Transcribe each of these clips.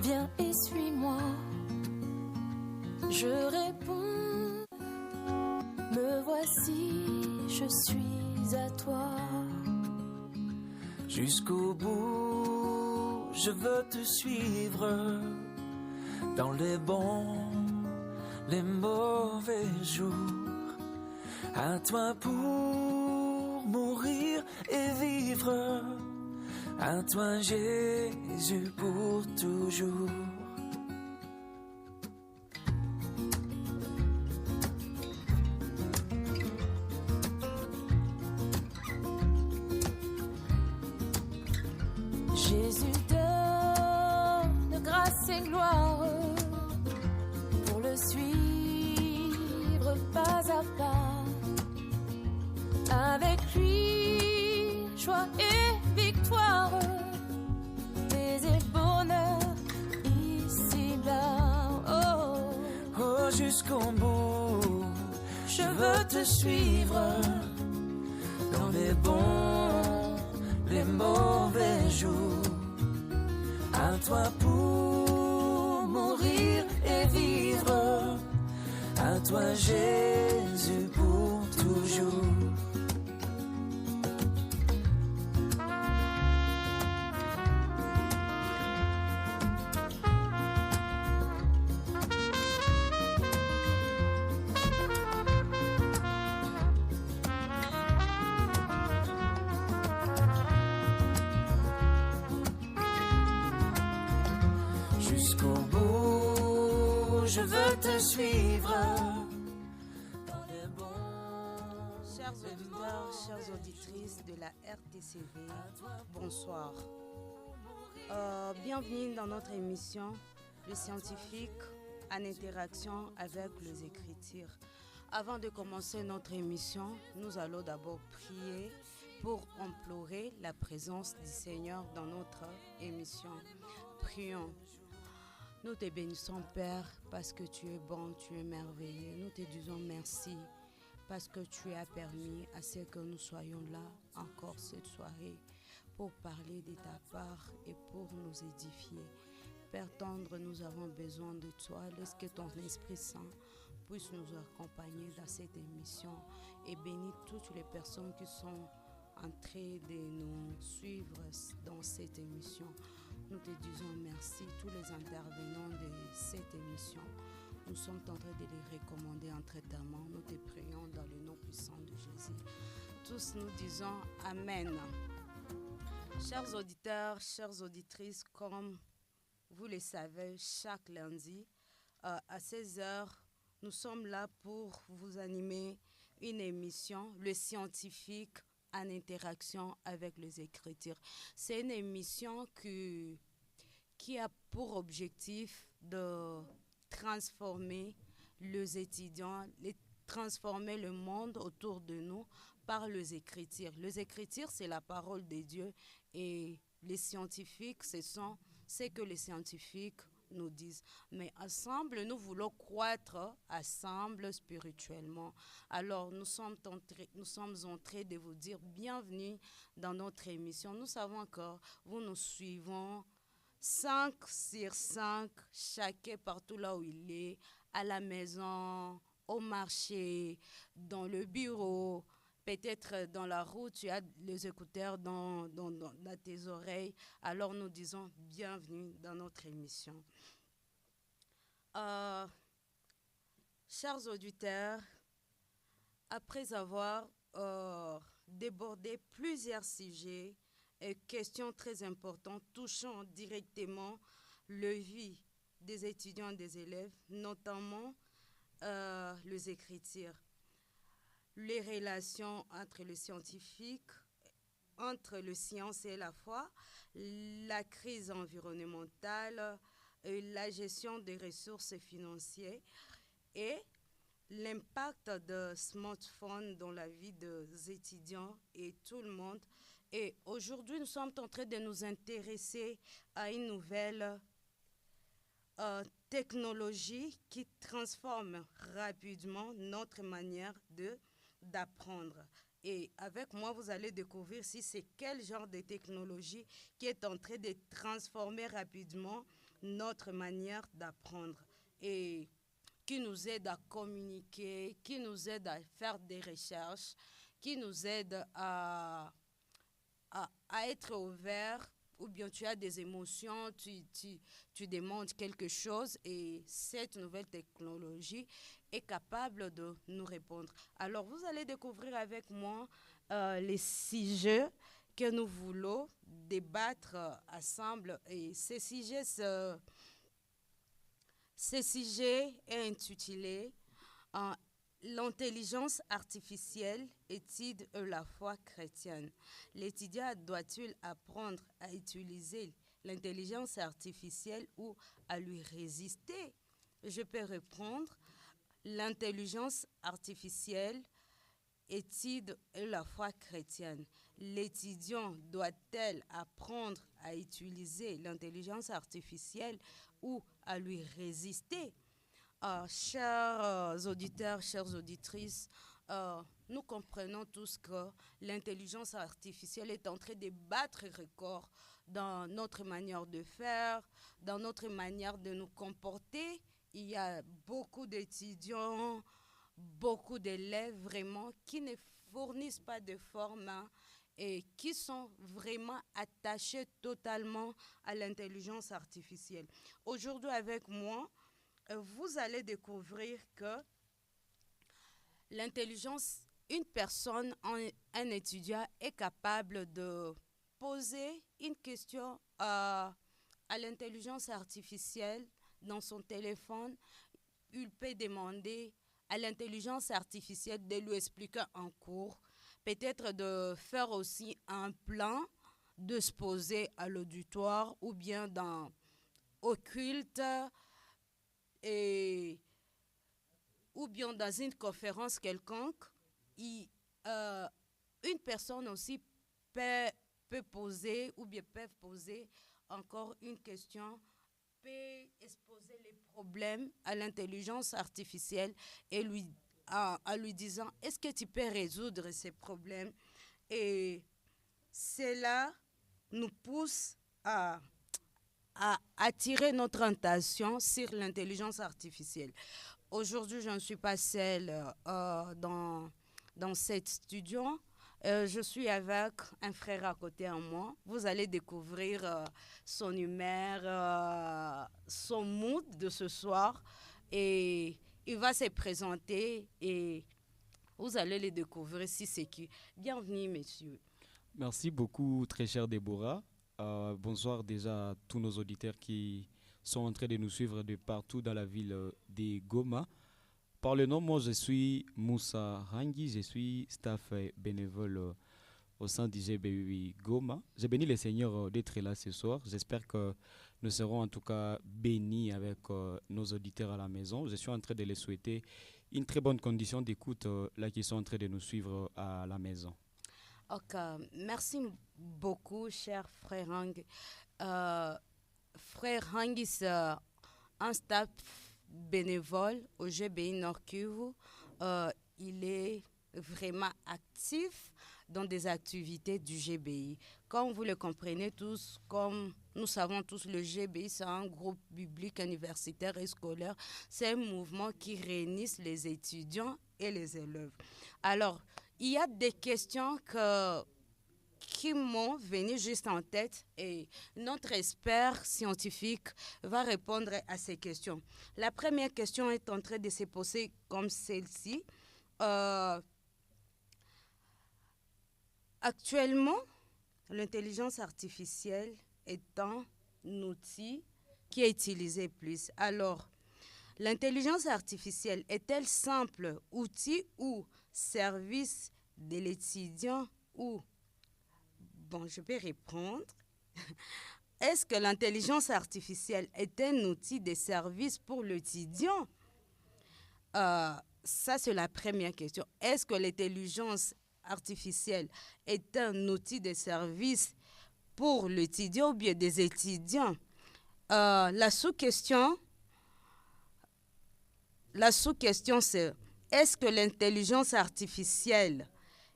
Viens et suis-moi. Je réponds, me voici, je suis à toi. Jusqu'au bout, je veux te suivre dans les bons, les mauvais jours. À toi pour mourir et vivre. À toi Jésus pour toujours. Jésus donne grâce et gloire pour le suivre pas à pas. Avec lui, joie et victoire, paix et bonheur ici-là. Oh, oh, jusqu'au bout, je veux te suivre dans les bons, les mauvais jours. À toi pour mourir et vivre. À toi Jésus pour toujours. Je veux te suivre dans les bons. Chers auditeurs, chères auditrices de la RTCV, bonsoir. Bienvenue dans notre émission Le scientifique en interaction avec les Écritures. Avant de commencer notre émission, nous allons d'abord prier pour implorer la présence du Seigneur dans notre émission. Prions. Nous te bénissons, Père, parce que tu es bon, tu es merveilleux. Nous te disons merci parce que tu as permis à ce que nous soyons là encore cette soirée pour parler de ta part et pour nous édifier. Père tendre, nous avons besoin de toi. Laisse que ton Esprit Saint puisse nous accompagner dans cette émission et bénis toutes les personnes qui sont en train de nous suivre dans cette émission. Nous te disons merci, tous les intervenants de cette émission. Nous sommes en train de les recommander entre ta main. Nous te prions dans le nom puissant de Jésus. Tous nous disons Amen. Chers auditeurs, chères auditrices, comme vous le savez, chaque lundi à 16h, nous sommes là pour vous animer une émission, Le scientifique en interaction avec les Écritures. C'est une émission qui a pour objectif de transformer les étudiants, transformer le monde autour de nous par les Écritures. Les Écritures, c'est la parole de Dieu et les scientifiques, ce que les scientifiques nous disent. Mais ensemble, nous voulons croître ensemble spirituellement. Alors, nous sommes en train de vous dire bienvenue dans notre émission. Nous savons que vous nous suivez 5 sur 5, chacun partout là où il est, à la maison, au marché, dans le bureau, peut-être dans la route, tu as les écouteurs dans tes oreilles. Alors nous disons bienvenue dans notre émission. Chers auditeurs, après avoir débordé plusieurs sujets et questions très importantes touchant directement la vie des étudiants et des élèves, notamment les Écritures, les relations entre les scientifiques, entre la science et la foi, la crise environnementale, la gestion des ressources financières et l'impact des smartphones dans la vie des étudiants et tout le monde. Et aujourd'hui, nous sommes en train de nous intéresser à une nouvelle technologie qui transforme rapidement notre manière d'apprendre. Et avec moi, vous allez découvrir si c'est quel genre de technologie qui est en train de transformer rapidement notre manière d'apprendre et qui nous aide à communiquer, qui nous aide à faire des recherches, qui nous aide à être ouvert, ou bien tu as des émotions, tu demandes quelque chose et cette nouvelle technologie est capable de nous répondre. Alors, vous allez découvrir avec moi les sujets que nous voulons débattre ensemble. Et ces sujets est intitulé L'intelligence artificielle, étude de la foi chrétienne. L'étudiant doit-il apprendre à utiliser l'intelligence artificielle ou à lui résister? Je peux répondre, l'intelligence artificielle, étude de la foi chrétienne. L'étudiant doit-elle apprendre à utiliser l'intelligence artificielle ou à lui résister? Chers auditeurs, chères auditrices, nous comprenons tous que l'intelligence artificielle est en train de battre record dans notre manière de faire, dans notre manière de nous comporter. Il y a beaucoup d'étudiants, beaucoup d'élèves vraiment qui ne fournissent pas de forme et qui sont vraiment attachés totalement à l'intelligence artificielle. Aujourd'hui avec moi, vous allez découvrir que l'intelligence, une personne, un étudiant est capable de poser une question à l'intelligence artificielle dans son téléphone. Il peut demander à l'intelligence artificielle de lui expliquer en cours, peut-être de faire aussi un plan, de se poser à l'auditoire ou bien au culte, ou bien dans une conférence quelconque. Une personne aussi peut poser ou bien peuvent poser encore une question, peut exposer les problèmes à l'intelligence artificielle et en lui disant est-ce que tu peux résoudre ces problèmes, et cela nous pousse à attirer notre attention sur l'intelligence artificielle. Aujourd'hui, je ne suis pas seule dans cet studio. Je suis avec un frère à côté de moi. Vous allez découvrir son humeur, son mood de ce soir. Et il va se présenter et vous allez le découvrir si c'est qui. Bienvenue, monsieur. Merci beaucoup, très chère Déborah. Bonsoir déjà à tous nos auditeurs qui sont en train de nous suivre de partout dans la ville de Goma. Par le nom, moi je suis Moussa Rangi, je suis staff bénévole au sein du GBI Goma. Je bénis le Seigneur d'être là ce soir. J'espère que nous serons en tout cas bénis avec nos auditeurs à la maison. Je suis en train de les souhaiter une très bonne condition d'écoute là qui sont en train de nous suivre à la maison. Ok, merci beaucoup, cher frère Hang. Frère Hang est un staff bénévole au GBI Nord Kivu. Il est vraiment actif dans des activités du GBI. Comme vous le comprenez tous, comme nous savons tous, le GBI, c'est un groupe biblique universitaire et scolaire. C'est un mouvement qui réunit les étudiants et les élèves. Alors, il y a des questions qui m'ont venu juste en tête et notre expert scientifique va répondre à ces questions. La première question est en train de se poser comme celle-ci. Actuellement, l'intelligence artificielle est un outil qui est utilisé plus. Alors, l'intelligence artificielle est-elle simple outil ou service de l'étudiant ou... Bon, je vais répondre. Est-ce que l'intelligence artificielle est un outil de service pour l'étudiant? Ça, c'est la première question. Est-ce que l'intelligence artificielle est un outil de service pour l'étudiant ou bien des étudiants? La sous-question, c'est est-ce que l'intelligence artificielle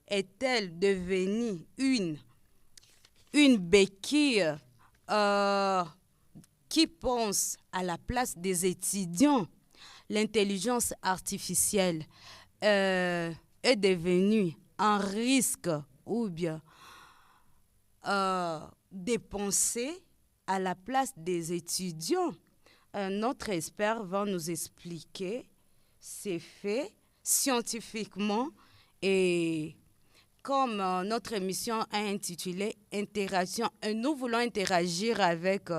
est-elle devenue une béquille qui pense à la place des étudiants? L'intelligence artificielle est devenue un risque ou bien dépenser à la place des étudiants? Notre expert va nous expliquer ces faits scientifiquement et comme notre émission a intitulé Interaction, et nous voulons interagir avec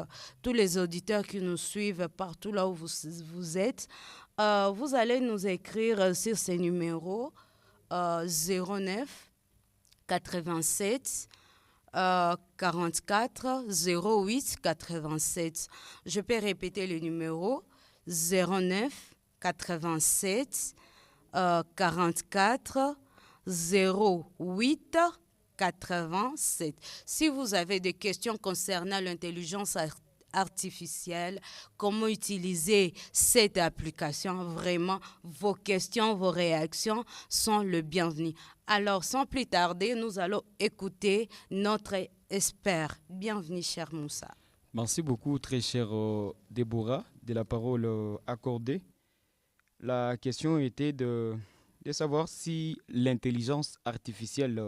tous les auditeurs qui nous suivent partout là où vous êtes. Vous allez nous écrire sur ces numéros 09 87 44 08 87. Je peux répéter le numéro 09 87 44 08 87. Si vous avez des questions concernant l'intelligence artificielle, comment utiliser cette application, vraiment, vos questions, vos réactions sont le bienvenu. Alors, sans plus tarder, nous allons écouter notre expert. Bienvenue, cher Moussa. Merci beaucoup, très cher Déborah, de la parole accordée. La question était de savoir si l'intelligence artificielle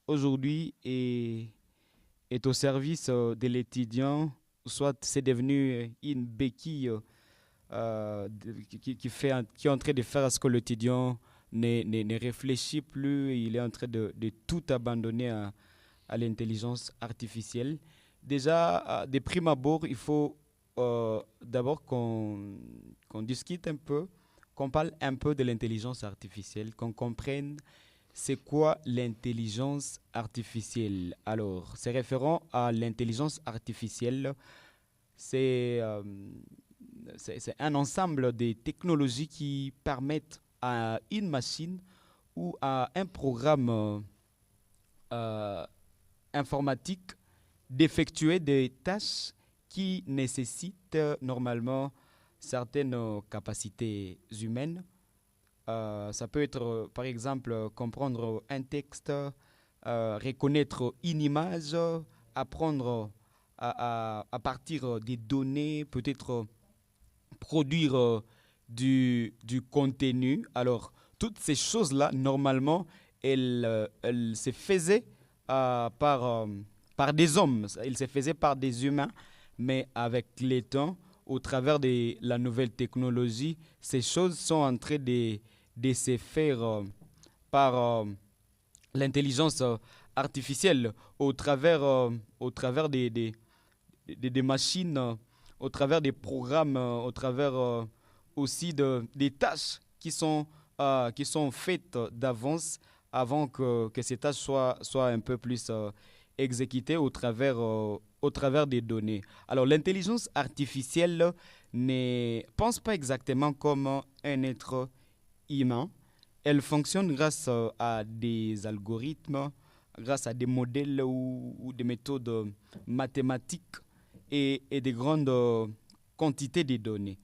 aujourd'hui est au service de l'étudiant, soit c'est devenu une béquille qui est en train de faire à ce que l'étudiant ne réfléchit plus, il est en train de tout abandonner à l'intelligence artificielle. Déjà, de prime abord, il faut d'abord qu'on discute un peu, qu'on parle un peu de l'intelligence artificielle, qu'on comprenne c'est quoi l'intelligence artificielle. Alors, c'est référent à l'intelligence artificielle, c'est un ensemble de technologies qui permettent à une machine ou à un programme informatique d'effectuer des tâches qui nécessitent normalement certaines capacités humaines. Ça peut être, par exemple, comprendre un texte, reconnaître une image, apprendre à partir des données, peut-être produire du contenu. Alors, toutes ces choses-là, normalement, elles se faisaient par des hommes, elles se faisaient par des humains, mais avec le temps, au travers de la nouvelle technologie, ces choses sont en train de se faire par l'intelligence artificielle, au travers des machines, au travers des programmes, au travers aussi des tâches qui sont faites d'avance avant que ces tâches soient un peu plus exécutées au travers des données. Alors, l'intelligence artificielle ne pense pas exactement comme un être humain. Elle fonctionne grâce à des algorithmes, grâce à des modèles ou des méthodes mathématiques et des grandes quantités de données.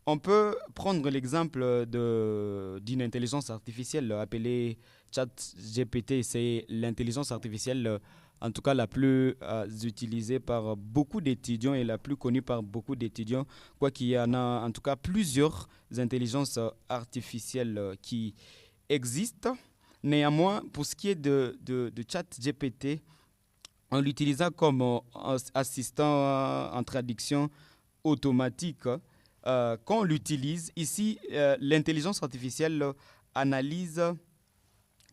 On peut prendre l'exemple d'une intelligence artificielle appelée ChatGPT. C'est l'intelligence artificielle, en tout cas la plus utilisée par beaucoup d'étudiants et la plus connue par beaucoup d'étudiants, quoi qu'il y en a en tout cas plusieurs intelligences artificielles qui existent. Néanmoins, pour ce qui est de ChatGPT, en l'utilisant comme assistant en traduction automatique, quand on l'utilise, ici, l'intelligence artificielle analyse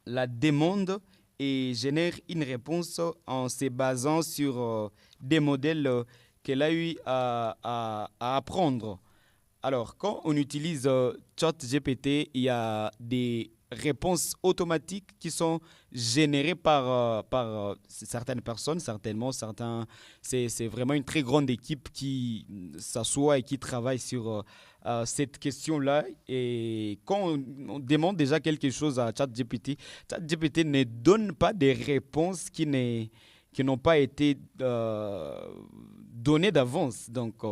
la demande et génère une réponse en se basant sur des modèles qu'elle a eu à apprendre. Alors, quand on utilise ChatGPT, il y a des réponses automatiques qui sont générées par certaines personnes, certainement. C'est vraiment une très grande équipe qui s'assoit et qui travaille sur cette question-là. Et quand on demande déjà quelque chose à ChatGPT, ChatGPT ne donne pas des réponses qui n'ont pas été données d'avance. Donc,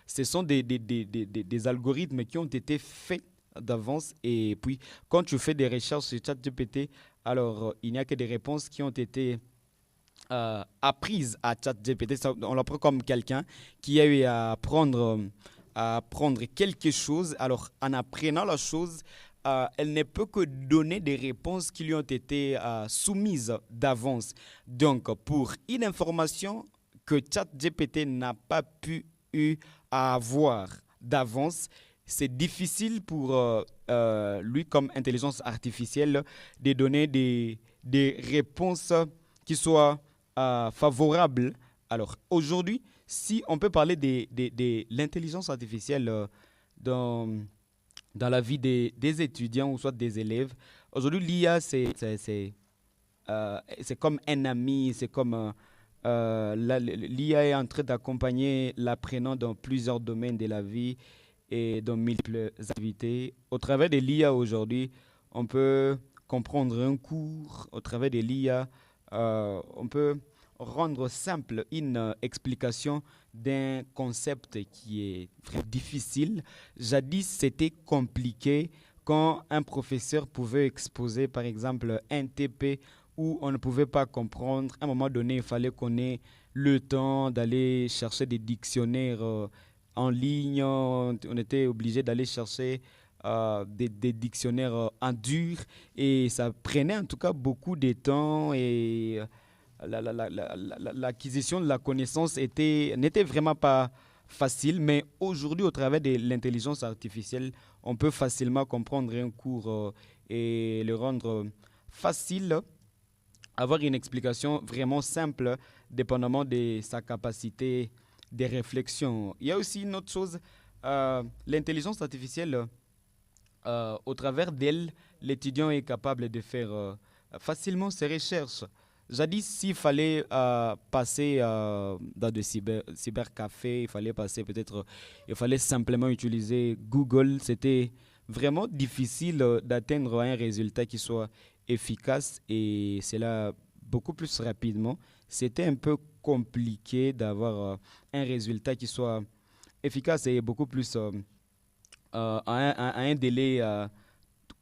ce sont des algorithmes qui ont été faits d'avance. Et puis, quand tu fais des recherches sur ChatGPT, Alors, il n'y a que des réponses qui ont été apprises à ChatGPT. On le prend comme quelqu'un qui a eu à apprendre quelque chose. Alors, en apprenant la chose, elle ne peut que donner des réponses qui lui ont été soumises d'avance. Donc, pour une information que ChatGPT n'a pas pu avoir d'avance, c'est difficile pour lui, comme intelligence artificielle, de donner des réponses qui soient favorables. Alors, aujourd'hui, si on peut parler de l'intelligence artificielle dans la vie des étudiants ou soit des élèves, aujourd'hui, l'IA, c'est comme un ami, c'est comme l'IA est en train d'accompagner l'apprenant dans plusieurs domaines de la vie et dans multiples activités. Au travers de l'IA aujourd'hui, on peut comprendre un cours. Au travers de l'IA, on peut rendre simple une explication d'un concept qui est très difficile. Jadis, c'était compliqué quand un professeur pouvait exposer, par exemple, un TP où on ne pouvait pas comprendre. À un moment donné, il fallait qu'on ait le temps d'aller chercher des dictionnaires en ligne. On était obligé d'aller chercher des dictionnaires en dur et ça prenait en tout cas beaucoup de temps et l'acquisition de la connaissance n'était vraiment pas facile, mais aujourd'hui, au travers de l'intelligence artificielle, on peut facilement comprendre un cours et le rendre facile, avoir une explication vraiment simple, dépendamment de sa capacité de réflexion. Il y a aussi une autre chose, l'intelligence artificielle, au travers d'elle, l'étudiant est capable de faire facilement ses recherches. Jadis, s'il fallait passer dans des cybercafés, il fallait simplement utiliser Google. C'était vraiment difficile d'atteindre un résultat qui soit efficace et cela beaucoup plus rapidement. C'était un peu compliqué d'avoir un résultat qui soit efficace et beaucoup plus à un délai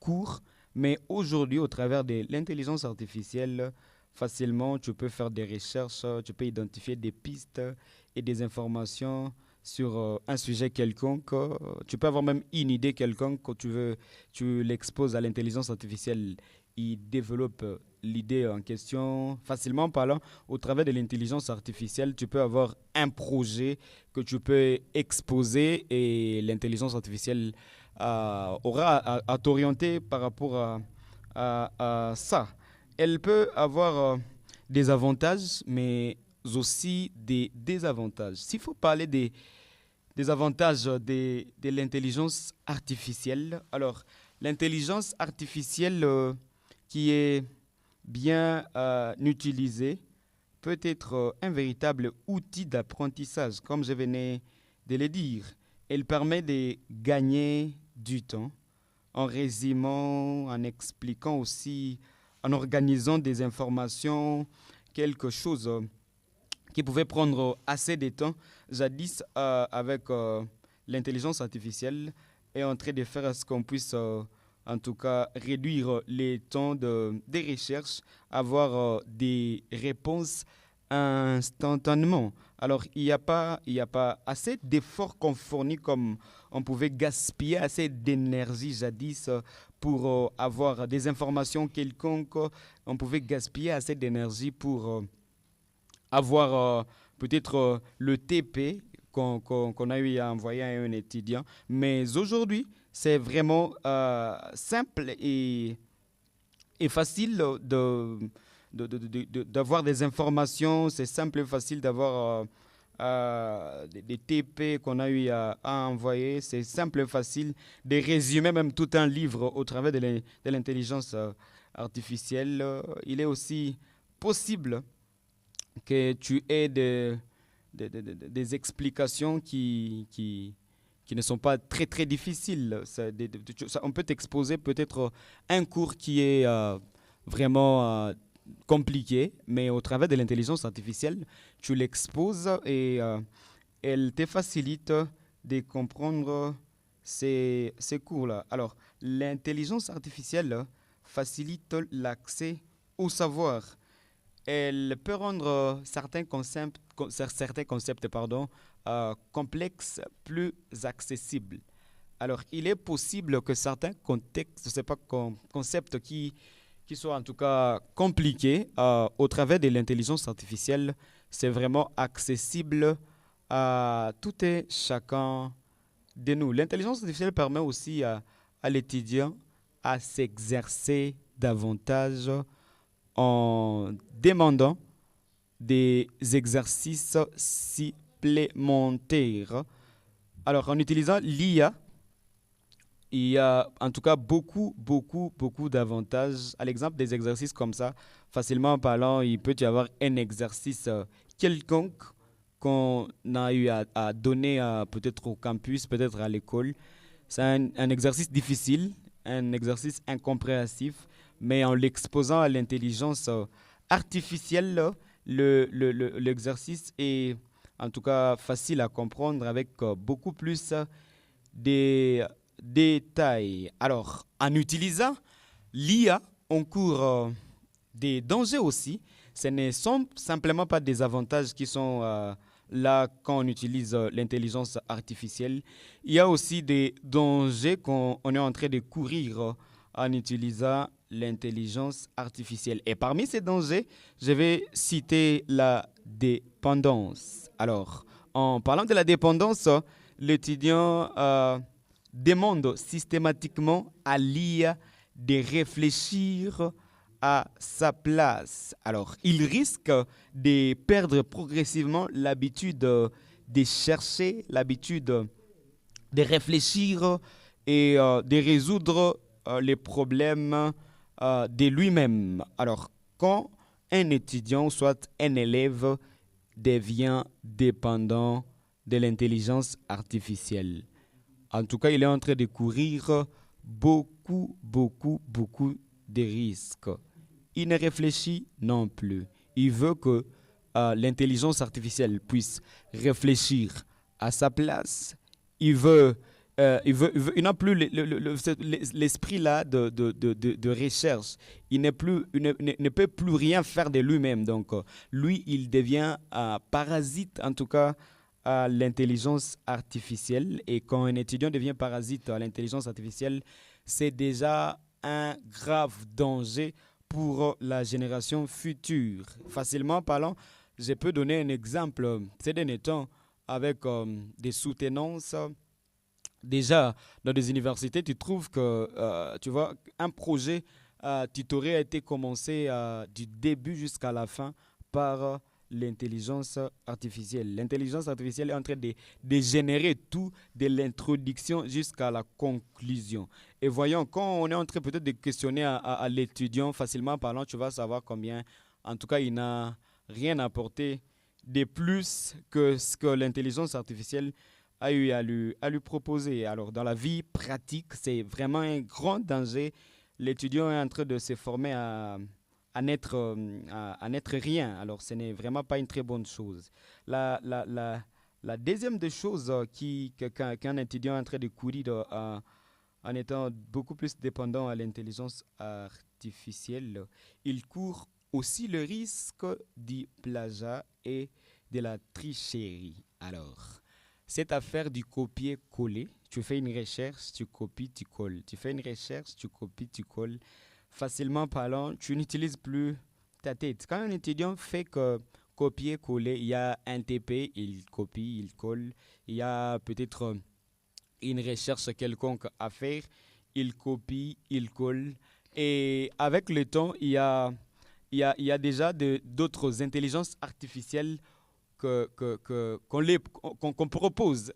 court. Mais aujourd'hui, au travers de l'intelligence artificielle, facilement, tu peux faire des recherches, tu peux identifier des pistes et des informations sur un sujet quelconque. Tu peux avoir même une idée quelconque quand tu l'exposes à l'intelligence artificielle. Il développe l'idée en question facilement parlant. Au travers de l'intelligence artificielle, tu peux avoir un projet que tu peux exposer et l'intelligence artificielle aura à t'orienter par rapport à ça. Elle peut avoir des avantages, mais aussi des désavantages. S'il faut parler des avantages de l'intelligence artificielle, alors l'intelligence artificielle qui est bien utilisée peut être un véritable outil d'apprentissage, comme je venais de le dire. Elle permet de gagner du temps en résumant, en expliquant aussi, en organisant des informations, quelque chose qui pouvait prendre assez de temps. Jadis, avec l'intelligence artificielle, est en train de faire à ce qu'on puisse, en tout cas, réduire les temps des recherches, avoir des réponses instantanément. Alors, il n'y a pas assez d'efforts qu'on fournit comme on pouvait gaspiller assez d'énergie jadis pour avoir des informations quelconques. On pouvait gaspiller assez d'énergie pour avoir peut-être le TP qu'on a eu à envoyer à un étudiant. Mais aujourd'hui, c'est vraiment simple et facile d'avoir des informations. C'est simple et facile d'avoir des TP qu'on a eu à envoyer. C'est simple et facile de résumer même tout un livre au travers de l'intelligence artificielle. Il est aussi possible que tu aies des explications qui ne sont pas très très difficiles. On peut t'exposer peut-être un cours qui est vraiment compliqué, mais au travers de l'intelligence artificielle, tu l'exposes et elle te facilite de comprendre ces cours-là. Alors, l'intelligence artificielle facilite l'accès au savoir. Elle peut rendre certains concepts complexes plus accessibles. Alors, il est possible que certains contextes, je sais pas, concepts qui soient en tout cas compliqués, au travers de l'intelligence artificielle, c'est vraiment accessible à tout et chacun de nous. L'intelligence artificielle permet aussi à l'étudiant à s'exercer davantage en demandant des exercices supplémentaires. Alors, en utilisant l'IA, il y a en tout cas beaucoup d'avantages. À l'exemple des exercices comme ça, facilement parlant, il peut y avoir un exercice quelconque qu'on a eu à donner peut-être au campus, peut-être à l'école. C'est un exercice difficile, un exercice incompréhensif, mais en l'exposant à l'intelligence artificielle, l'exercice est en tout cas facile à comprendre avec beaucoup plus de détails. Alors, en utilisant l'IA, on court des dangers aussi. Ce ne sont simplement pas des avantages qui sont là quand on utilise l'intelligence artificielle. Il y a aussi des dangers qu'on est en train de courir en utilisant l'intelligence artificielle. Et parmi ces dangers, je vais citer la dépendance. Alors, en parlant de la dépendance, l'étudiant demande systématiquement à l'IA de réfléchir à sa place. Alors, il risque de perdre progressivement l'habitude de chercher, l'habitude de réfléchir et de résoudre les problèmes de lui-même. Alors, quand un étudiant, soit un élève, devient dépendant de l'intelligence artificielle, en tout cas, il est en train de courir beaucoup de risques. Il ne réfléchit non plus. Il veut que l'intelligence artificielle puisse réfléchir à sa place. Il n'a plus l'esprit là de recherche. Il ne peut plus rien faire de lui-même. Donc, lui, il devient parasite, en tout cas, à l'intelligence artificielle. Et quand un étudiant devient parasite à l'intelligence artificielle, c'est déjà un grave danger pour la génération future. Facilement parlant, je peux donner un exemple. Ces derniers temps, avec des soutenances, déjà dans des universités, tu trouves que tu vois, un projet tutoriel a été commencé du début jusqu'à la fin par l'intelligence artificielle. L'intelligence artificielle est en train de générer tout de l'introduction jusqu'à la conclusion. Et voyons, quand on est en train peut-être de questionner à l'étudiant, facilement parlant, tu vas savoir combien, en tout cas, il n'a rien apporté de plus que ce que l'intelligence artificielle a eu à lui proposer. Alors, dans la vie pratique, c'est vraiment un grand danger. L'étudiant est en train de se former à n'être rien. Alors, ce n'est vraiment pas une très bonne chose. La deuxième des choses qu'un étudiant est en train de courir en étant beaucoup plus dépendant à l'intelligence artificielle, il court aussi le risque du plagiat et de la tricherie. Alors, cette affaire du copier-coller, tu fais une recherche, tu copies, tu colles. Tu fais une recherche, tu copies, tu colles. Facilement parlant, tu n'utilises plus ta tête. Quand un étudiant fait que copier-coller, il y a un TP, il copie, il colle. Il y a peut-être une recherche quelconque à faire, il copie, il colle. Et avec le temps, il y a déjà d'autres intelligences artificielles qu'on propose.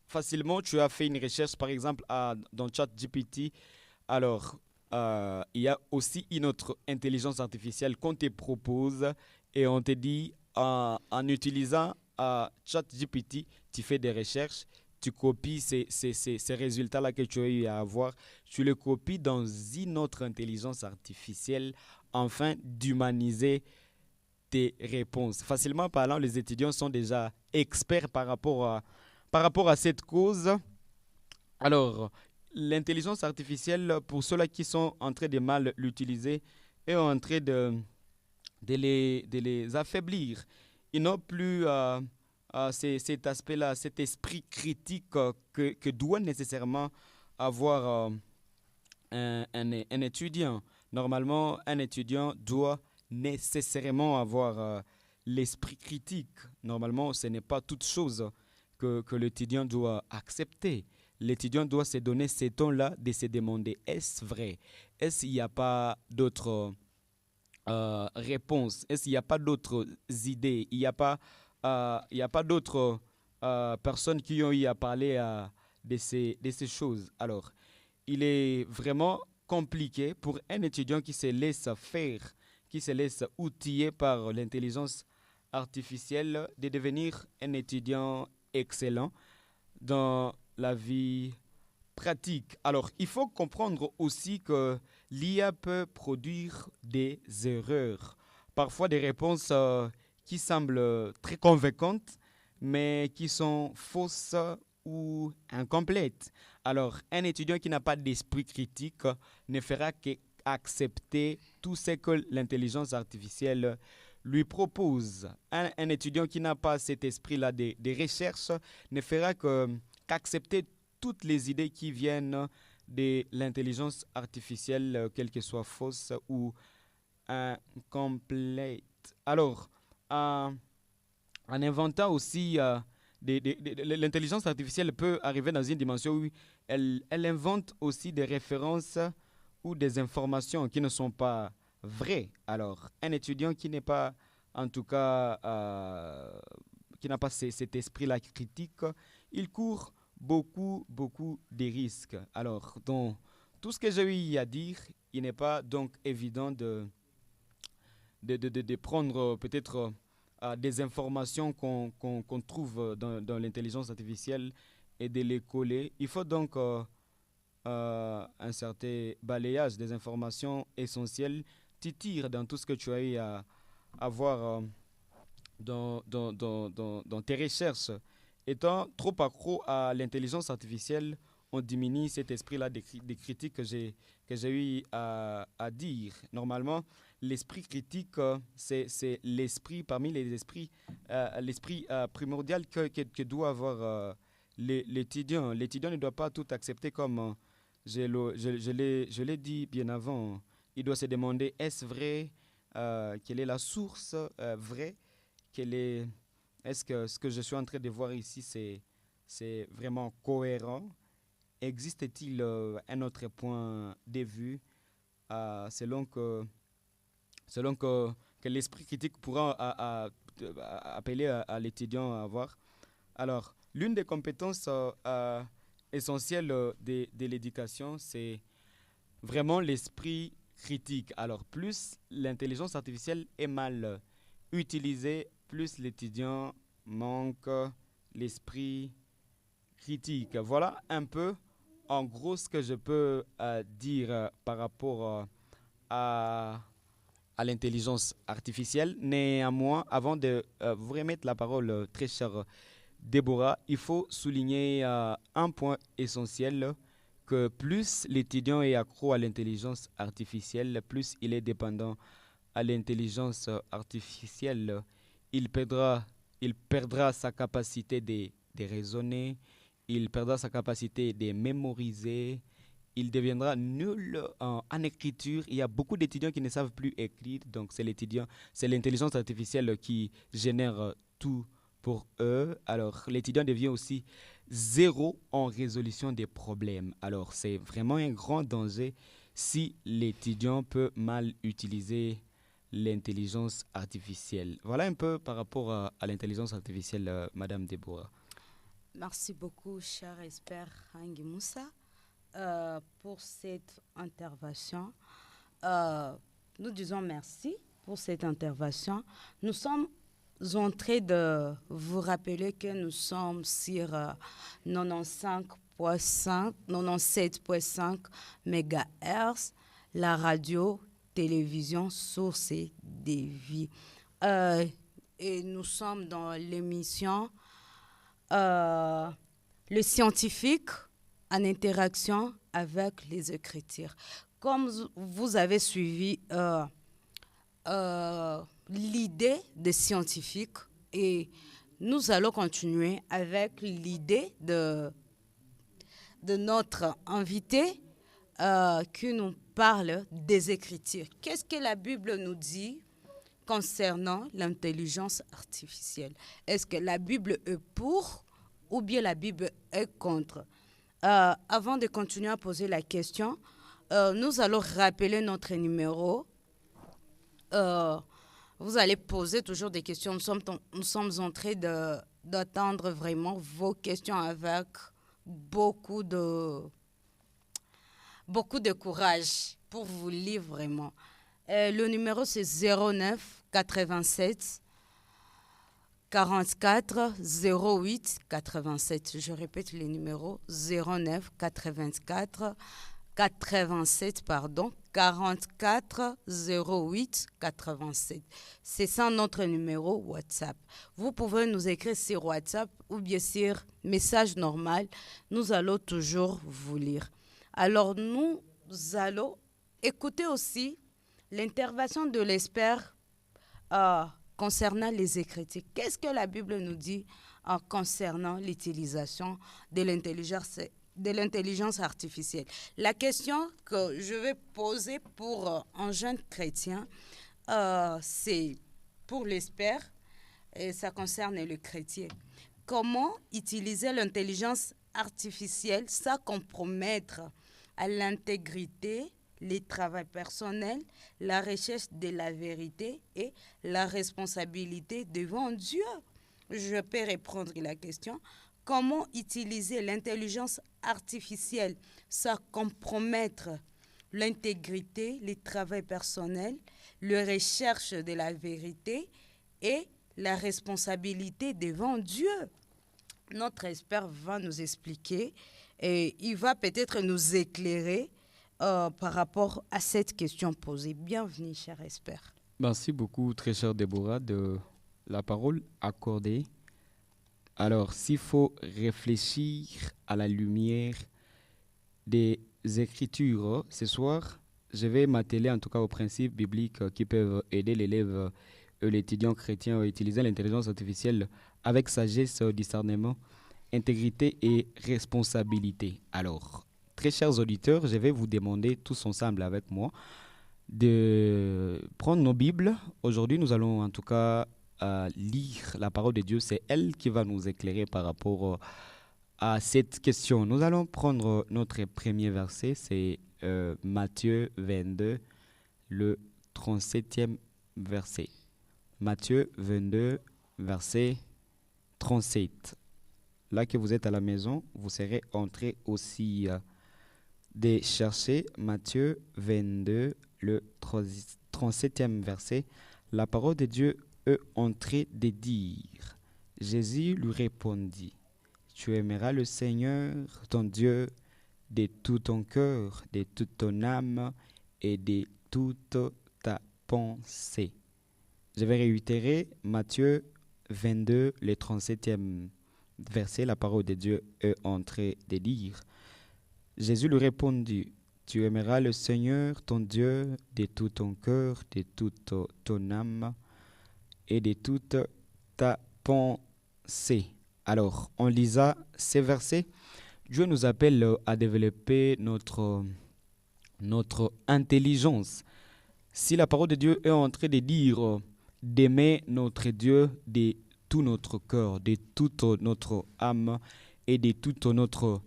Facilement, tu as fait une recherche, par exemple, dans ChatGPT. Alors, il y a aussi une autre intelligence artificielle qu'on te propose et on te dit, en utilisant ChatGPT, tu fais des recherches, tu copies ces résultats-là que tu as eu à avoir, tu les copies dans une autre intelligence artificielle afin d'humaniser tes réponses. Facilement parlant, les étudiants sont déjà experts par rapport à cette cause. Alors, l'intelligence artificielle, pour ceux-là qui sont en train de mal l'utiliser, est en train de les affaiblir. Ils n'ont plus cet aspect-là, cet esprit critique que doit nécessairement avoir un étudiant. Normalement, un étudiant doit nécessairement avoir l'esprit critique. Normalement, ce n'est pas toute chose que l'étudiant doit accepter. L'étudiant doit se donner ce temps-là de se demander, est-ce vrai? Est-ce qu'il n'y a pas d'autres réponses? Est-ce qu'il n'y a pas d'autres idées? Il n'y a pas d'autres personnes qui ont eu à parler de ces choses. Alors, il est vraiment compliqué pour un étudiant qui se laisse faire, qui se laisse outiller par l'intelligence artificielle, de devenir un étudiant excellent dans la vie pratique. Alors, il faut comprendre aussi que l'IA peut produire des erreurs. Parfois des réponses qui semblent très convaincantes, mais qui sont fausses ou incomplètes. Alors, un étudiant qui n'a pas d'esprit critique ne fera qu'accepter tout ce que l'intelligence artificielle lui propose. Un étudiant qui n'a pas cet esprit-là de recherche ne fera qu'accepter toutes les idées qui viennent de l'intelligence artificielle, qu'elles que soient fausses ou incomplètes. Alors, en inventant aussi, l'intelligence artificielle peut arriver dans une dimension où elle invente aussi des références ou des informations qui ne sont pas vraies. Alors, un étudiant qui n'est pas, en tout cas, qui n'a pas cet esprit-là critique, il court beaucoup de risques. Alors, dans tout ce que j'ai eu à dire, il n'est pas donc évident de prendre peut-être des informations qu'on trouve dans l'intelligence artificielle et de les coller. Il faut donc un certain balayage des informations essentielles. Tu tires dans tout ce que tu as eu à voir dans tes recherches. Étant trop accro à l'intelligence artificielle, on diminue cet esprit-là des critiques que j'ai eu à dire. Normalement, l'esprit critique, c'est l'esprit, parmi les esprits, l'esprit primordial que doit avoir l'étudiant. L'étudiant ne doit pas tout accepter comme je l'ai dit bien avant. Il doit se demander, est-ce vrai? Quelle est la source vraie? Est-ce que ce que je suis en train de voir ici, c'est vraiment cohérent? Existe-t-il un autre point de vue selon que l'esprit critique pourra appeler à l'étudiant à avoir? Alors, l'une des compétences essentielles de l'éducation, c'est vraiment l'esprit critique. Alors, plus l'intelligence artificielle est mal utilisée, plus l'étudiant manque l'esprit critique. Voilà un peu, en gros, ce que je peux dire par rapport à l'intelligence artificielle. Néanmoins, avant de vous remettre la parole, très chère Déborah, il faut souligner un point essentiel, que plus l'étudiant est accro à l'intelligence artificielle, plus il est dépendant à l'intelligence artificielle, il perdra sa capacité de raisonner, il perdra sa capacité de mémoriser, il deviendra nul en écriture. Il y a beaucoup d'étudiants qui ne savent plus écrire, donc c'est l'intelligence artificielle qui génère tout pour eux. Alors, l'étudiant devient aussi zéro en résolution des problèmes. Alors, c'est vraiment un grand danger si l'étudiant peut mal utiliser l'intelligence artificielle. Voilà un peu par rapport à l'intelligence artificielle, Madame Déborah. Merci beaucoup, cher expert Hangi Moussa, pour cette intervention. Nous disons merci pour cette intervention. Nous sommes en train de vous rappeler que nous sommes sur 97.5 MHz, la radio télévision source des vies. Et nous sommes dans l'émission Le scientifique en interaction avec les Écritures. Comme vous avez suivi l'idée des scientifiques, et nous allons continuer avec l'idée de notre invité qui nous parle des Écritures. Qu'est-ce que la Bible nous dit concernant l'intelligence artificielle? Est-ce que la Bible est pour ou bien la Bible est contre? Avant de continuer à poser la question, nous allons rappeler notre numéro. Vous allez poser toujours des questions. Nous sommes en train d'attendre vraiment vos questions avec beaucoup de courage pour vous lire vraiment. Le numéro, c'est 09 87 44 08 87. Je répète les numéros 09 84 87 44 08 87. C'est ça notre numéro WhatsApp. Vous pouvez nous écrire sur WhatsApp ou bien sur message normal. Nous allons toujours vous lire. Alors nous allons écouter aussi l'intervention de l'expert concernant les Écritures. Qu'est-ce que la Bible nous dit concernant l'utilisation de l'intelligence artificielle? La question que je vais poser pour un jeune chrétien, c'est pour l'expert, et ça concerne le chrétien. Comment utiliser l'intelligence artificielle sans compromettre à l'intégrité, les travaux personnels, la recherche de la vérité et la responsabilité devant Dieu? Je peux répondre à la question. Comment utiliser l'intelligence artificielle sans compromettre l'intégrité, les travaux personnels, la recherche de la vérité et la responsabilité devant Dieu? Notre expert va nous expliquer et il va peut-être nous éclairer par rapport à cette question posée. Bienvenue, cher expert. Merci beaucoup, très chère Déborah, de la parole accordée. Alors, s'il faut réfléchir à la lumière des Écritures, ce soir, je vais m'atteler en tout cas aux principes bibliques qui peuvent aider l'élève et l'étudiant chrétien à utiliser l'intelligence artificielle avec sagesse, discernement, intégrité et responsabilité. Alors, très chers auditeurs, je vais vous demander tous ensemble avec moi de prendre nos Bibles. Aujourd'hui, nous allons en tout cas lire la parole de Dieu. C'est elle qui va nous éclairer par rapport à cette question. Nous allons prendre notre premier verset, c'est Matthieu 22, le 37e verset. Matthieu 22, verset 37. Là que vous êtes à la maison, vous serez entré aussi de chercher Matthieu 22, le 37e verset. La parole de Dieu est entrée de dire. Jésus lui répondit, tu aimeras le Seigneur, ton Dieu, de tout ton cœur, de toute ton âme et de toute ta pensée. Je vais réitérer Matthieu 22, le 37e verset. La parole de Dieu est entrée de dire. Jésus lui répondit, tu aimeras le Seigneur, ton Dieu, de tout ton cœur, de toute ton âme et de toute ta pensée. Alors, en lisant ces versets, Dieu nous appelle à développer notre intelligence. Si la parole de Dieu est en train de dire d'aimer notre Dieu de tout notre cœur, de toute notre âme et de toute notre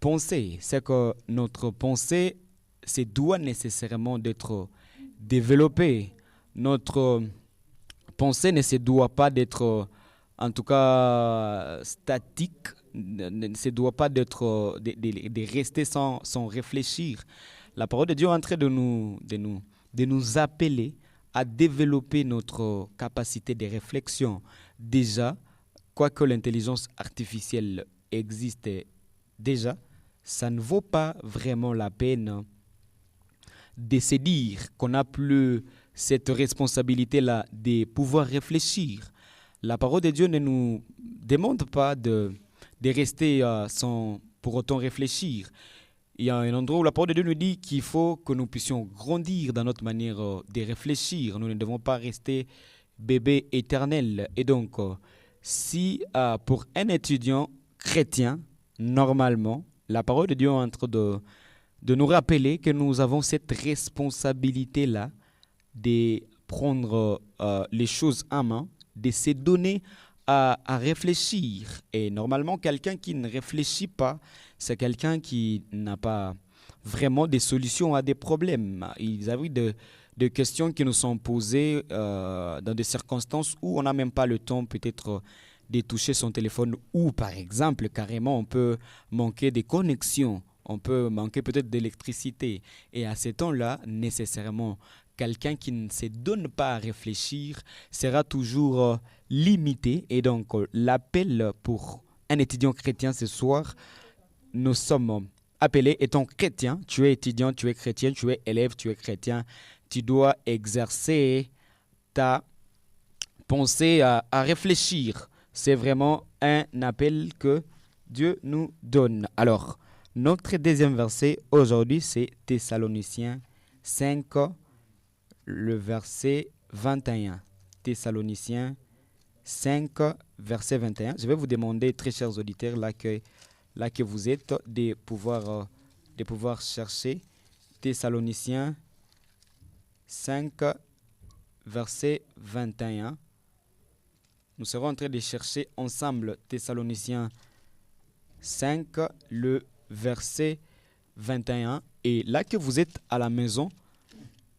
pensée, c'est que notre pensée doit nécessairement d'être développée. Notre pensée ne se doit pas d'être, en tout cas, statique, ne se doit pas d'être, de rester sans réfléchir. La parole de Dieu est en train de nous appeler à développer notre capacité de réflexion. Déjà, quoique l'intelligence artificielle existe déjà, ça ne vaut pas vraiment la peine de se dire qu'on n'a plus cette responsabilité-là de pouvoir réfléchir. La parole de Dieu ne nous demande pas de rester sans pour autant réfléchir. Il y a un endroit où la parole de Dieu nous dit qu'il faut que nous puissions grandir dans notre manière de réfléchir. Nous ne devons pas rester bébés éternels. Et donc, si pour un étudiant chrétien, normalement, la parole de Dieu est en train de nous rappeler que nous avons cette responsabilité-là de prendre les choses en main, de se donner à réfléchir. Et normalement, quelqu'un qui ne réfléchit pas, c'est quelqu'un qui n'a pas vraiment des solutions à des problèmes. Il arrive de questions qui nous sont posées dans des circonstances où on n'a même pas le temps peut-être de toucher son téléphone, ou par exemple, carrément, on peut manquer des connexions, on peut manquer peut-être d'électricité. Et à ce temps-là, nécessairement, quelqu'un qui ne se donne pas à réfléchir sera toujours limité. Et donc, l'appel pour un étudiant chrétien ce soir, nous sommes appelés, étant chrétien, tu es étudiant, tu es chrétien, tu es élève, tu es chrétien, tu dois exercer ta pensée à réfléchir. C'est vraiment un appel que Dieu nous donne. Alors, notre deuxième verset aujourd'hui, c'est Thessaloniciens 5, le verset 21. Thessaloniciens 5, verset 21. Je vais vous demander, très chers auditeurs, là que vous êtes, de pouvoir chercher Thessaloniciens 5, verset 21. Nous serons en train de chercher ensemble Thessaloniciens 5, le verset 21. Et là que vous êtes à la maison,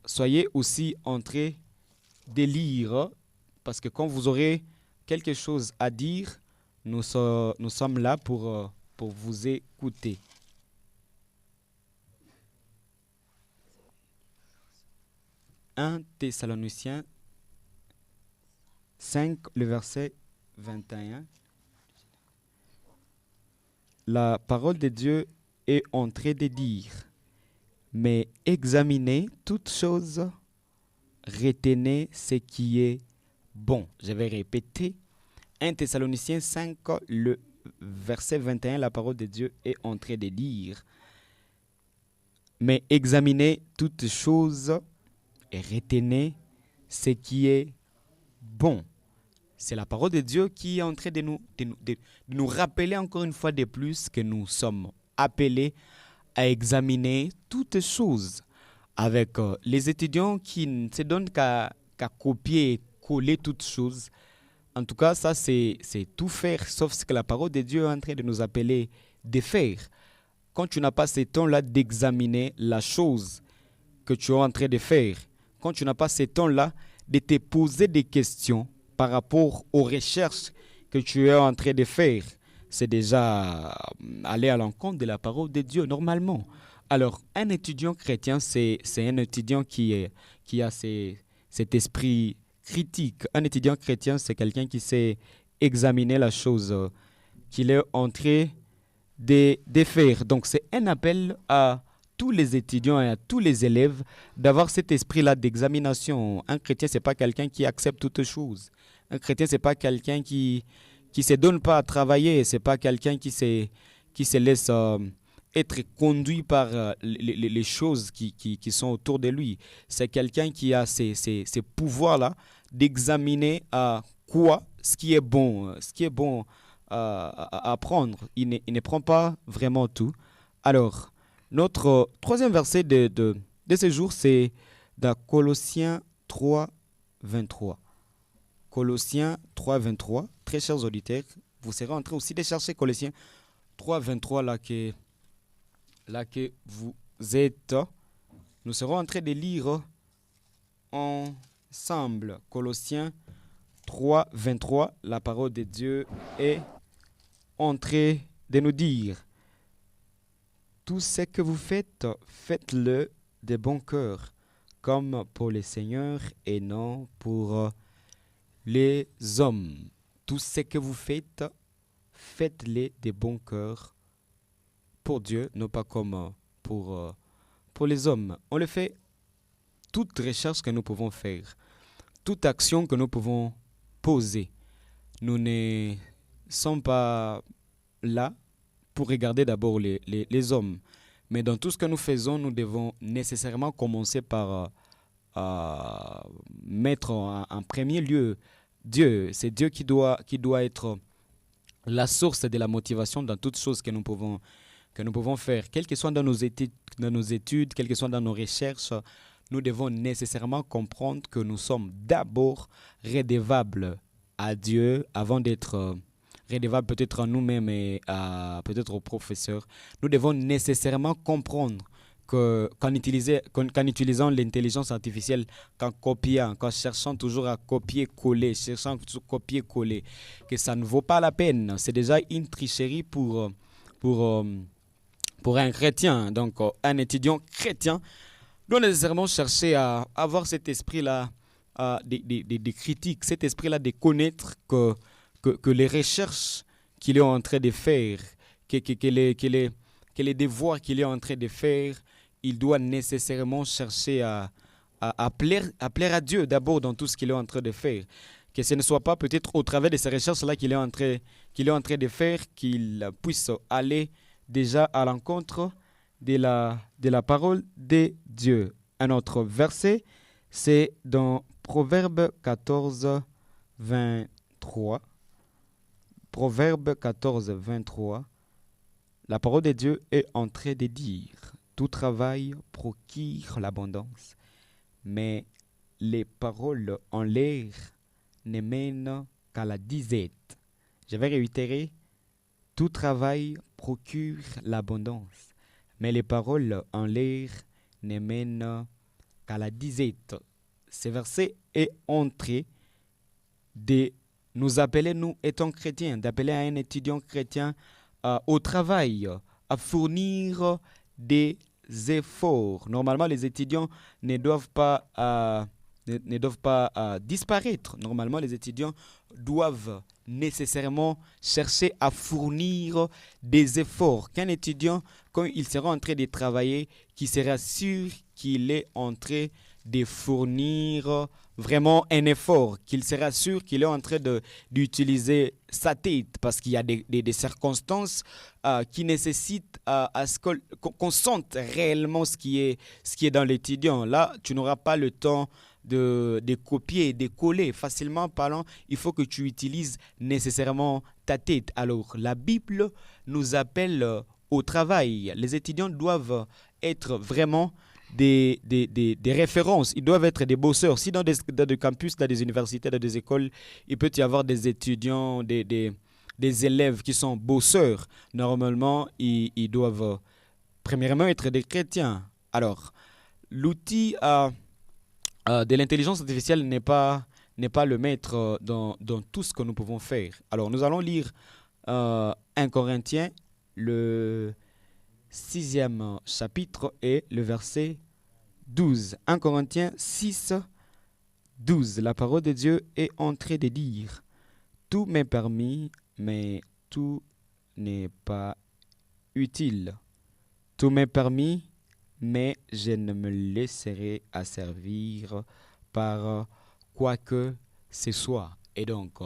soyez aussi en train de lire, parce que quand vous aurez quelque chose à dire, nous sommes là pour vous écouter. Un Thessaloniciens 5, le verset 21. La parole de Dieu est en train de dire: mais examinez toutes choses, retenez ce qui est bon. Je vais répéter. 1 Thessaloniciens 5, le verset 21, la parole de Dieu est en train de dire: mais examinez toutes choses et retenez ce qui est bon. C'est la parole de Dieu qui est en train de nous rappeler encore une fois de plus que nous sommes appelés à examiner toutes choses. Avec les étudiants qui ne se donnent qu'à copier et coller toutes choses. En tout cas, ça c'est tout faire, sauf ce que la parole de Dieu est en train de nous appeler de faire. Quand tu n'as pas ce temps-là d'examiner la chose que tu es en train de faire, quand tu n'as pas ce temps-là de te poser des questions par rapport aux recherches que tu es en train de faire, c'est déjà aller à l'encontre de la parole de Dieu normalement. Alors, un étudiant chrétien, c'est un étudiant qui a cet esprit critique. Un étudiant chrétien, c'est quelqu'un qui sait examiner la chose qu'il est en train de faire. Donc, c'est un appel à tous les étudiants et à tous les élèves d'avoir cet esprit-là d'examination. Un chrétien, ce n'est pas quelqu'un qui accepte toutes choses. Un chrétien, ce n'est pas quelqu'un qui se donne pas à travailler. Ce n'est pas quelqu'un qui se laisse être conduit par les choses qui sont autour de lui. C'est quelqu'un qui a ces pouvoirs-là d'examiner ce qui est bon à apprendre. Il ne prend pas vraiment tout. Alors, notre troisième verset de ce jour, c'est dans Colossiens 3, 23. Colossiens 3, 23. Très chers auditeurs, vous serez en train aussi de chercher Colossiens 3, 23, là que vous êtes. Nous serons en train de lire ensemble Colossiens 3, 23. La parole de Dieu est en train de nous dire: tout ce que vous faites, faites-le de bon cœur, comme pour le Seigneur et non pour les hommes. Tout ce que vous faites, faites-le de bon cœur pour Dieu, non pas comme pour les hommes. On le fait, toute recherche que nous pouvons faire, toute action que nous pouvons poser. Nous ne sommes pas là pour regarder d'abord les hommes, Mais dans tout ce que nous faisons, nous devons nécessairement commencer par mettre en premier lieu Dieu. C'est Dieu qui doit être la source de la motivation dans toutes choses que nous pouvons faire. Quel que soit dans nos études, quel que soit dans nos recherches, nous devons nécessairement comprendre que nous sommes d'abord redevables à Dieu avant d'être redevables peut-être à nous-mêmes et peut-être aux professeurs. Nous devons nécessairement comprendre qu'en utilisant l'intelligence artificielle, qu'en cherchant toujours à copier-coller, que ça ne vaut pas la peine. C'est déjà une tricherie pour un chrétien, donc un étudiant chrétien, doit nécessairement chercher à avoir cet esprit-là de critique, cet esprit-là de connaître que les recherches qu'il est en train de faire, que les devoirs qu'il est en train de faire, il doit nécessairement chercher à plaire à Dieu d'abord dans tout ce qu'il est en train de faire. Que ce ne soit pas peut-être au travers de ces recherches-là qu'il est en train de faire, qu'il puisse aller déjà à l'encontre de la parole de Dieu. Un autre verset, c'est dans Proverbe 14, 23. Proverbe 14, 23. La parole de Dieu est en train de dire: tout travail procure l'abondance, mais les paroles en l'air ne mènent qu'à la disette. Je vais réitérer: tout travail procure l'abondance, mais les paroles en l'air ne mènent qu'à la disette. Ce verset est entré de nous appeler, nous étant chrétiens, d'appeler à un étudiant chrétien au travail, à fournir des efforts. Normalement, les étudiants ne doivent pas disparaître. Normalement, les étudiants doivent nécessairement chercher à fournir des efforts. Qu'un étudiant, quand il sera en train de travailler, qui sera sûr qu'il est en train de fournir vraiment un effort, qu'il sera sûr qu'il est en train d'utiliser sa tête, parce qu'il y a des circonstances qui nécessitent à ce qu'on sente réellement ce qui est dans l'étudiant. Là, tu n'auras pas le temps de copier, de coller. Facilement parlant, il faut que tu utilises nécessairement ta tête. Alors, la Bible nous appelle au travail. Les étudiants doivent être vraiment des références, ils doivent être des bosseurs. Si dans des campus, dans des universités, dans des écoles, il peut y avoir des étudiants, des élèves qui sont bosseurs, normalement, ils doivent premièrement être des chrétiens. Alors, l'outil de l'intelligence artificielle n'est pas le maître dans tout ce que nous pouvons faire. Alors, nous allons lire 1 Corinthiens, le 6e chapitre et le verset 12. 1 Corinthiens 6, 12. La parole de Dieu est en train de dire: tout m'est permis, mais tout n'est pas utile. Tout m'est permis, mais je ne me laisserai asservir par quoi que ce soit. Et donc,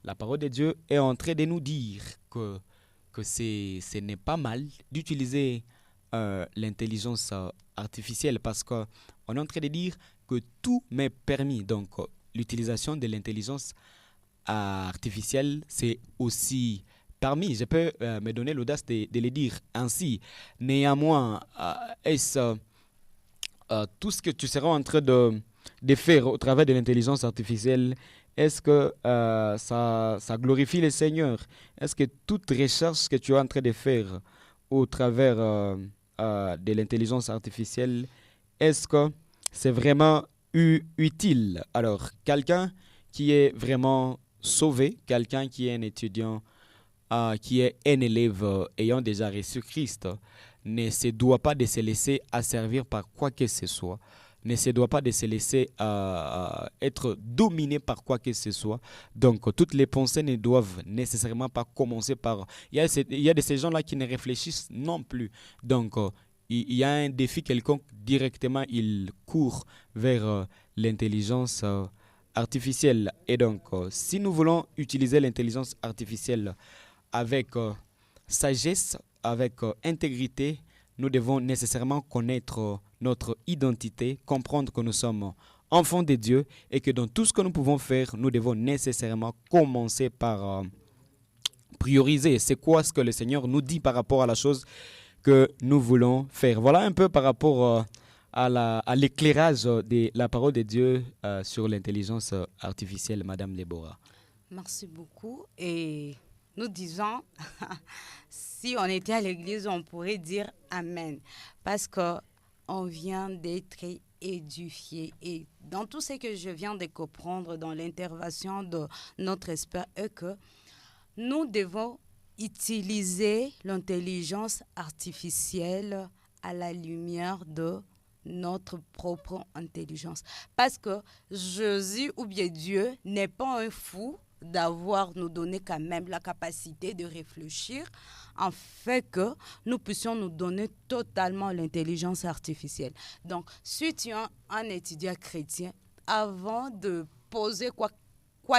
la parole de Dieu est en train de nous dire que ce n'est pas mal d'utiliser l'intelligence artificielle, parce qu'on est en train de dire que tout m'est permis. Donc, l'utilisation de l'intelligence artificielle, c'est aussi permis. Je peux me donner l'audace de le dire ainsi. Néanmoins, est-ce tout ce que tu seras en train de faire au travers de l'intelligence artificielle, est-ce que ça glorifie le Seigneur? Est-ce que toute recherche que tu es en train de faire au travers de l'intelligence artificielle, est-ce que c'est vraiment utile? Alors, quelqu'un qui est vraiment sauvé, quelqu'un qui est un étudiant, qui est un élève ayant déjà reçu Christ, ne se doit pas de se laisser asservir par quoi que ce soit, ne se doit pas de se laisser être dominé par quoi que ce soit. Donc, toutes les pensées ne doivent nécessairement pas commencer par... Il y a de ces gens-là qui ne réfléchissent non plus. Donc, il y a un défi quelconque, directement, ils courent vers l'intelligence artificielle. Et donc, si nous voulons utiliser l'intelligence artificielle avec sagesse, avec intégrité, nous devons nécessairement connaître notre identité, comprendre que nous sommes enfants de Dieu et que dans tout ce que nous pouvons faire, nous devons nécessairement commencer par prioriser. C'est quoi ce que le Seigneur nous dit par rapport à la chose que nous voulons faire. Voilà un peu par rapport à l'éclairage de la parole de Dieu sur l'intelligence artificielle, Madame Deborah. Merci beaucoup. Et nous disons, si on était à l'église, on pourrait dire Amen. Parce qu'on vient d'être édifié. Et dans tout ce que je viens de comprendre dans l'intervention de notre expert, est que nous devons utiliser l'intelligence artificielle à la lumière de notre propre intelligence. Parce que Jésus ou bien Dieu n'est pas un fou d'avoir nous donné quand même la capacité de réfléchir en fait que nous puissions nous donner totalement l'intelligence artificielle. Donc, si tu es un étudiant chrétien, avant de poser quoi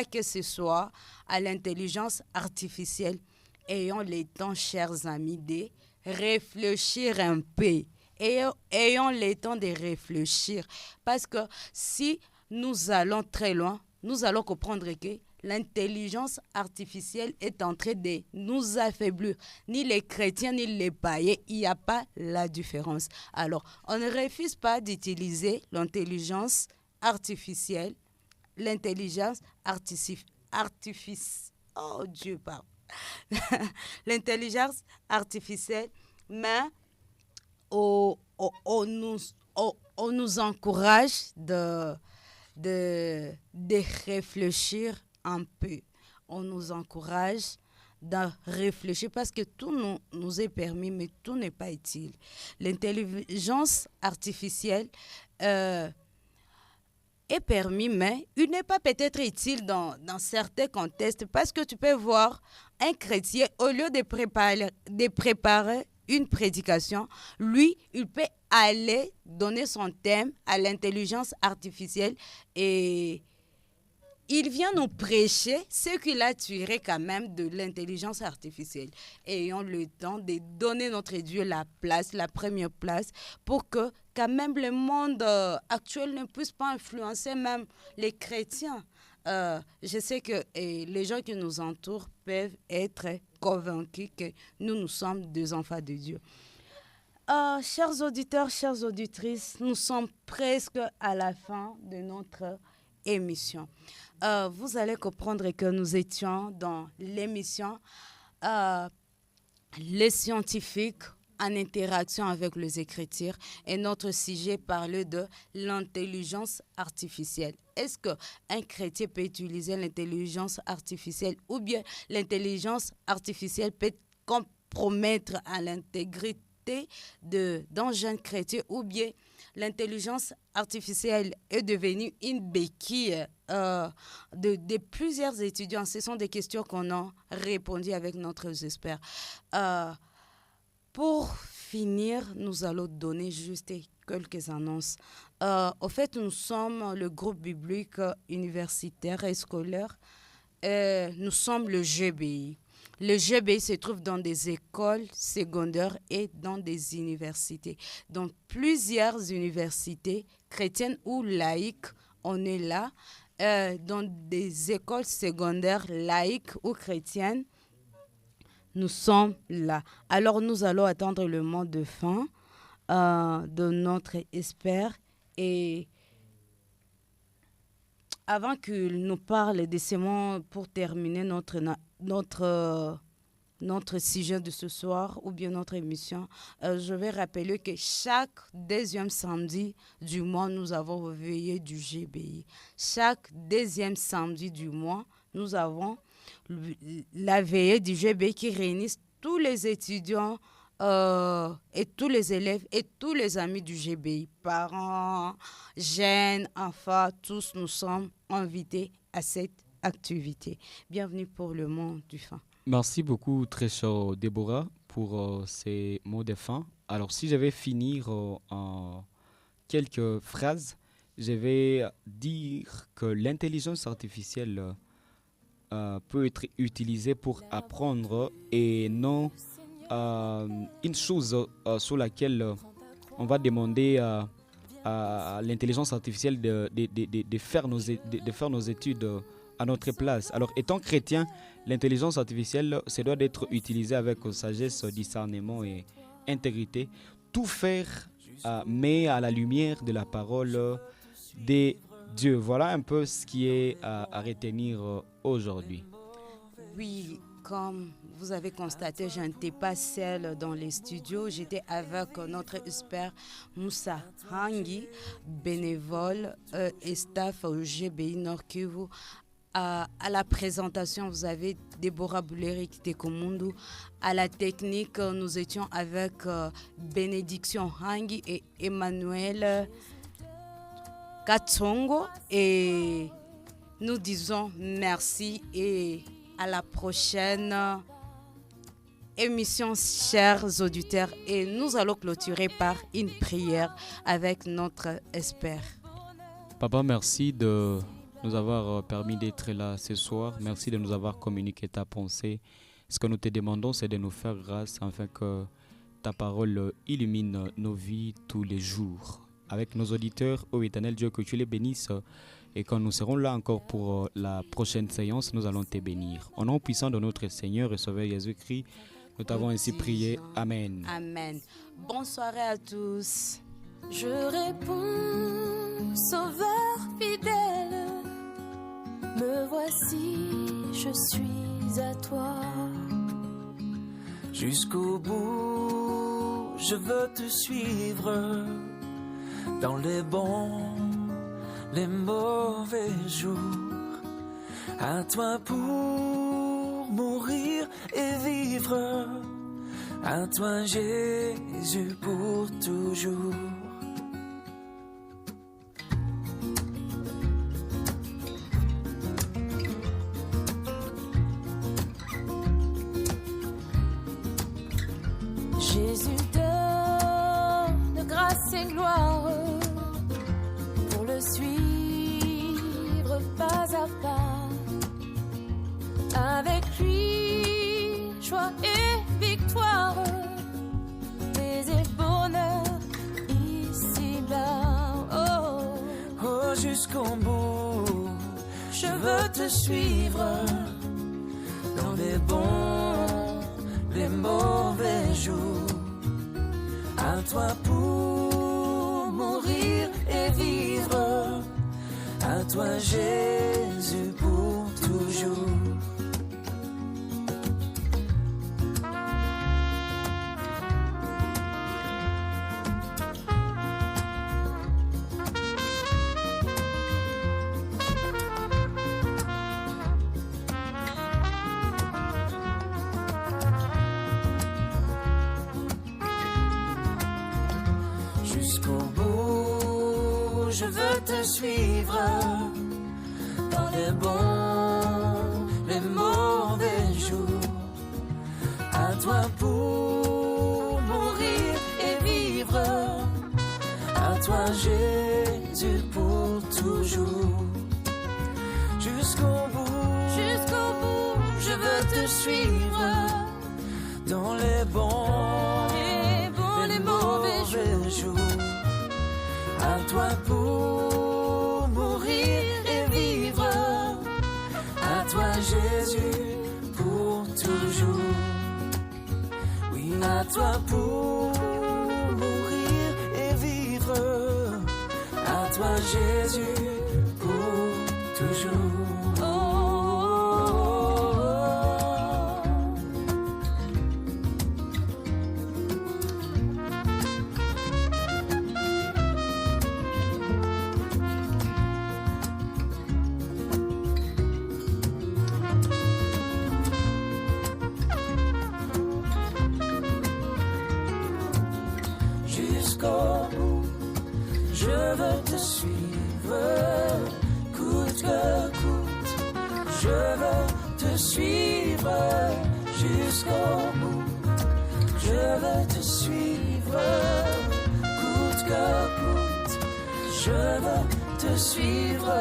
que ce soit à l'intelligence artificielle, ayons le temps, chers amis, de réfléchir un peu. Ayons le temps de réfléchir. Parce que si nous allons très loin, nous allons comprendre que l'intelligence artificielle est en train de nous affaiblir. Ni les chrétiens, ni les païens, il n'y a pas la différence. Alors, on ne refuse pas d'utiliser l'intelligence artificielle. L'intelligence artificielle. Oh Dieu, pardon. L'intelligence artificielle, mais on nous encourage de réfléchir un peu. On nous encourage de réfléchir parce que tout nous est permis, mais tout n'est pas utile. L'intelligence artificielle est permis, mais il n'est pas peut-être utile dans certains contextes parce que tu peux voir un chrétien, au lieu de préparer une prédication, lui, il peut aller donner son thème à l'intelligence artificielle et il vient nous prêcher ce qu'il a tiré quand même de l'intelligence artificielle. Ayons le temps de donner notre Dieu la première place, pour que quand même le monde actuel ne puisse pas influencer même les chrétiens. Je sais que les gens qui nous entourent peuvent être convaincus que nous sommes des enfants de Dieu. Chers auditeurs, chères auditrices, nous sommes presque à la fin de notre émission. Vous allez comprendre que nous étions dans l'émission Les scientifiques en interaction avec les Écritures et notre sujet parlait de l'intelligence artificielle. Est-ce qu'un chrétien peut utiliser l'intelligence artificielle ou bien l'intelligence artificielle peut compromettre à l'intégrité d'un jeune chrétien ou bien l'intelligence artificielle est devenue une béquille de plusieurs étudiants? Ce sont des questions qu'on a répondu avec notre experts. Pour finir, nous allons donner juste quelques annonces. Au fait, nous sommes le groupe biblique universitaire et scolaire. Nous sommes le GBI. Le GBI se trouve dans des écoles secondaires et dans des universités. Dans plusieurs universités chrétiennes ou laïques, on est là. Dans des écoles secondaires laïques ou chrétiennes, nous sommes là. Alors, nous allons attendre le mot de fin de notre expert. Et avant qu'il nous parle de ces mots pour terminer notre sujet de ce soir ou bien notre émission, je vais rappeler que chaque deuxième samedi du mois, nous avons veillé du GBI. Chaque deuxième samedi du mois, nous avons la veillée du GBI qui réunit tous les étudiants et tous les élèves et tous les amis du GBI, parents, jeunes, enfants, tous nous sommes invités à cette activité. Bienvenue pour le mot du fin. Merci beaucoup, très chère Déborah, pour ces mots de fin. Alors, si je vais finir en quelques phrases, je vais dire que l'intelligence artificielle peut être utilisée pour apprendre et non une chose sur laquelle on va demander à l'intelligence artificielle de faire nos études à notre place. Alors, étant chrétien, l'intelligence artificielle, ça doit être utilisée avec sagesse, discernement et intégrité. Tout faire, mais à la lumière de la parole de Dieu. Voilà un peu ce qui est à retenir aujourd'hui. Oui, comme vous avez constaté, je n'étais pas seule dans les studios. J'étais avec notre expert Moussa Hangi, bénévole et staff au GBI Nord Kivu. À la présentation, vous avez Déborah Bouleri Kitekomundu. À la technique, nous étions avec Bénédiction Hangi et Emmanuel Katsongo. Et nous disons merci et à la prochaine émission, chers auditeurs. Et nous allons clôturer par une prière avec notre expert. Papa, merci de nous avoir permis d'être là ce soir. Merci de nous avoir communiqué ta pensée. Ce que nous te demandons, c'est de nous faire grâce afin que ta parole illumine nos vies tous les jours. Avec nos auditeurs, ô éternel Dieu, que tu les bénisses. Et quand nous serons là encore pour la prochaine séance, nous allons te bénir. Au nom puissant de notre Seigneur et Sauveur Jésus-Christ, nous t'avons ainsi prié. Amen. Amen. Bonne soirée à tous. Je réponds, Sauveur fidèle, me voici, je suis à toi. Jusqu'au bout, je veux te suivre dans les bons, les mauvais jours. À toi pour mourir et vivre. À toi Jésus pour toujours. Jésus donne grâce et gloire pour le suivre pas à pas. Avec lui, joie et victoire, paix et bonheur ici-bas. Oh, Oh, jusqu'au bout, je veux te suivre dans les bons, les mauvais jours. À toi pour mourir et vivre. À toi Jésus pour toujours. Jusqu'au bout, je veux te suivre dans les bons, les mauvais jours. À toi pour mourir et vivre. À toi Jésus pour toujours. Jusqu'au bout, je veux te suivre dans les bons, les mauvais jours. À toi pour mourir et vivre. À toi Jésus pour toujours. Oui, à toi pour mourir et vivre. À toi Jésus pour toujours. oh, oh. Jusqu'au bout, je veux te suivre, coûte que coûte. Je veux te suivre jusqu'au bout. Je veux te suivre, coûte que coûte. Je veux te suivre.